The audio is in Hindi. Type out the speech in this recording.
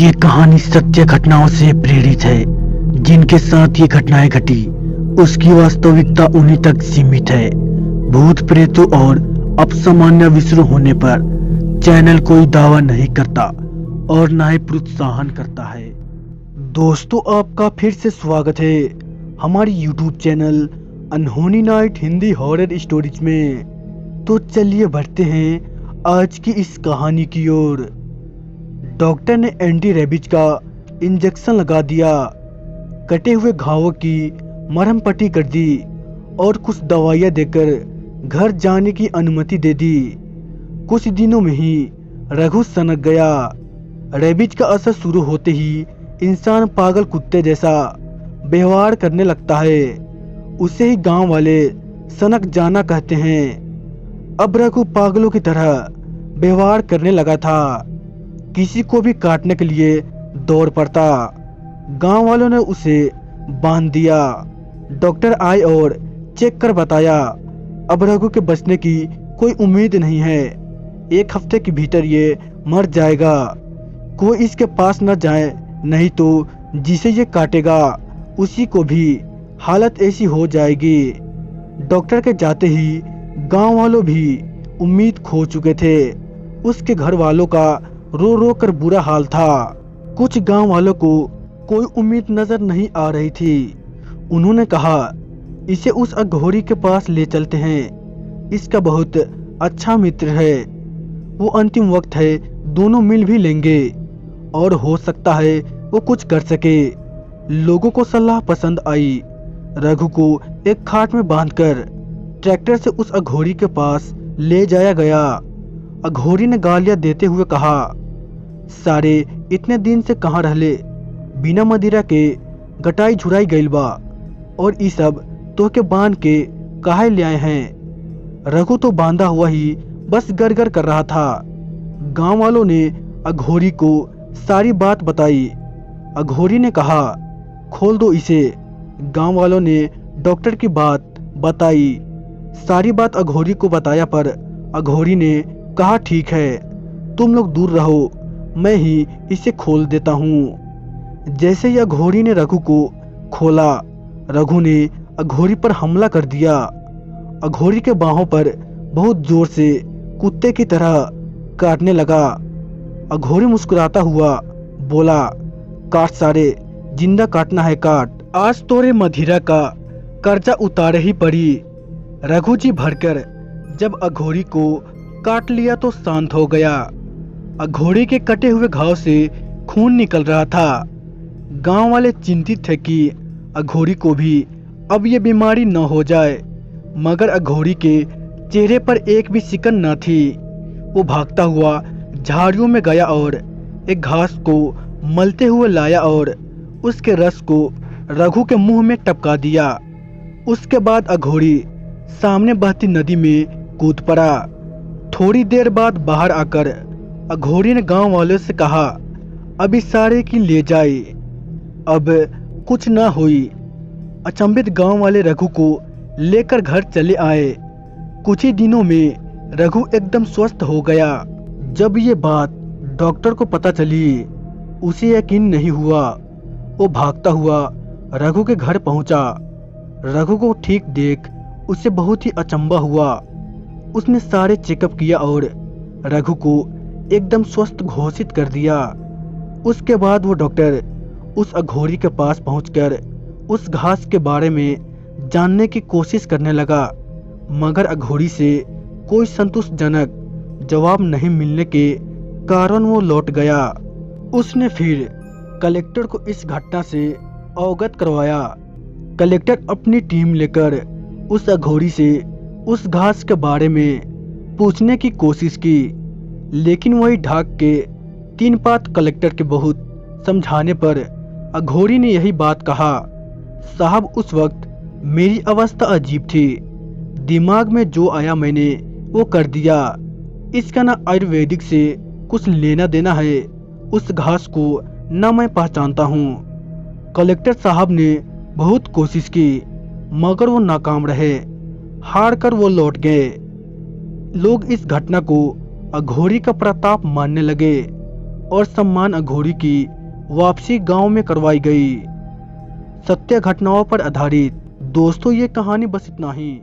ये कहानी सत्य घटनाओं से प्रेरित है। जिनके साथ ये घटनाएं घटी उसकी वास्तविकता उन्हीं तक सीमित है। भूत प्रेतों और अपसामान्य विषयों होने पर चैनल कोई दावा नहीं करता और न ही प्रोत्साहन करता है। दोस्तों, आपका फिर से स्वागत है हमारी यूट्यूब चैनल अनहोनी नाइट हिंदी हॉरर स्टोरीज में। तो चलिए बढ़ते हैं आज की इस कहानी की ओर। डॉक्टर ने एंटी रेबीज का इंजेक्शन लगा दिया, कटे हुए घावों की मरहम पट्टी कर दी और कुछ दवाइयाँ देकर घर जाने की अनुमति दे दी। कुछ दिनों में ही रघु सनक गया। रेबीज का असर शुरू होते ही इंसान पागल कुत्ते जैसा व्यवहार करने लगता है। उसे ही गांव वाले सनक जाना कहते हैं। अब रघु पागलों की तरह व्यवहार करने लगा था। किसी को भी काटने के लिए दौड़ पड़ता। गांव वालों ने उसे बांध दिया। डॉक्टर आए और चेक कर बताया, अब रघु के बचने की कोई उम्मीद नहीं है। 1 हफ्ते के भीतर ये मर जाएगा। कोई इसके पास न जाए, नहीं तो जिसे ये काटेगा उसी को भी हालत ऐसी हो जाएगी। डॉक्टर के जाते ही गांव वालों भी उम्मीद खो चुके थे। उसके घर वालों का रो रो कर बुरा हाल था। कुछ गांव वालों को कोई उम्मीद नजर नहीं आ रही थी। उन्होंने कहा, इसे उस अघोरी के पास ले चलते हैं, इसका बहुत अच्छा मित्र है। वो अंतिम वक्त है, दोनों मिल भी लेंगे और हो सकता है वो कुछ कर सके। लोगों को सलाह पसंद आई। रघु को एक खाट में बांधकर ट्रैक्टर से उस अघोरी के पास ले जाया गया। अघोरी ने गालियां देते हुए कहा, सारे इतने दिन से कहाँ रहले, बिना मदिरा के गटाई झुराई गइल बा और ई सब तो के बांध के काहे ले आए हैं। रघु तो बांधा हुआ ही बस गरगर कर रहा था। गांव वालों ने अघोरी को सारी बात बताई। अघोरी ने कहा, खोल दो इसे। गांव वालों ने डॉक्टर की बात बताई। सारी बात अघोरी को बताया पर अघोरी ने कहा, ठीक है, तुम लोग दूर रहो, मैं ही इसे खोल देता हूँ। जैसे ही अघोरी ने रघु को खोला, रघु ने अघोरी पर हमला कर दिया। अघोरी के बाहों पर बहुत जोर से कुत्ते की तरह काटने लगा। अघोरी मुस्कुराता हुआ बोला, काट सारे, जिंदा काटना है काट। आज तोरे मदिरा का कर्जा उतारे ही पड़ी। रघु जी भरकर जब अघोरी को काट लिया तो शांत हो गया। अघोरी के कटे हुए घाव से खून निकल रहा था। गांव वाले चिंतित थे कि अघोरी को भी अब ये बीमारी न हो जाए, मगर अघोरी के चेहरे पर एक भी सिकन न थी। वो भागता हुआ झाड़ियों में गया और एक घास को मलते हुए लाया और उसके रस को रघु के मुंह में टपका दिया। उसके बाद अघोरी सामने बहती नदी में कूद पड़ा। थोड़ी देर बाद बाहर आकर अघोरी ने गांव वालों से कहा, अब इस सारे की ले जाए, अब कुछ ना हुई। अचंभित गांव वाले रघु को लेकर घर चले आए। कुछ ही दिनों में रघु एकदम स्वस्थ हो गया। जब ये बात डॉक्टर को पता चली, उसे यकीन नहीं हुआ। वो भागता हुआ रघु के घर पहुंचा। रघु को ठीक देख उसे बहुत ही अचंभा हुआ। उसने सारे चेकअप किया और रघु को एकदम स्वस्थ घोषित कर दिया। उसके बाद वो डॉक्टर उस अघोरी के पास पहुंचकर उस घास के बारे में जानने की कोशिश करने लगा, मगर अघोरी से कोई संतोषजनक जवाब नहीं मिलने के कारण वो लौट गया। उसने फिर कलेक्टर को इस घटना से अवगत करवाया। कलेक्टर अपनी टीम लेकर उस अघोरी से उस घास के बारे में पूछने की कोशिश की, लेकिन वही ढाक के 3 बात कलेक्टर के बहुत समझाने पर अघोरी ने यही बात कहा, साहब उस वक्त मेरी अवस्था अजीब थी, दिमाग में जो आया मैंने वो कर दिया। इसका ना आयुर्वेदिक से कुछ लेना देना है, उस घास को ना मैं पहचानता हूँ। कलेक्टर साहब ने बहुत कोशिश की, मगर वो नाकाम रहे। हार कर वो लौट गए। लोग इस घटना को अघोरी का प्रताप मानने लगे। और सम्मान अघोरी की वापसी गांव में करवाई गई। सत्य घटनाओं पर आधारित दोस्तों ये कहानी बस इतना ही।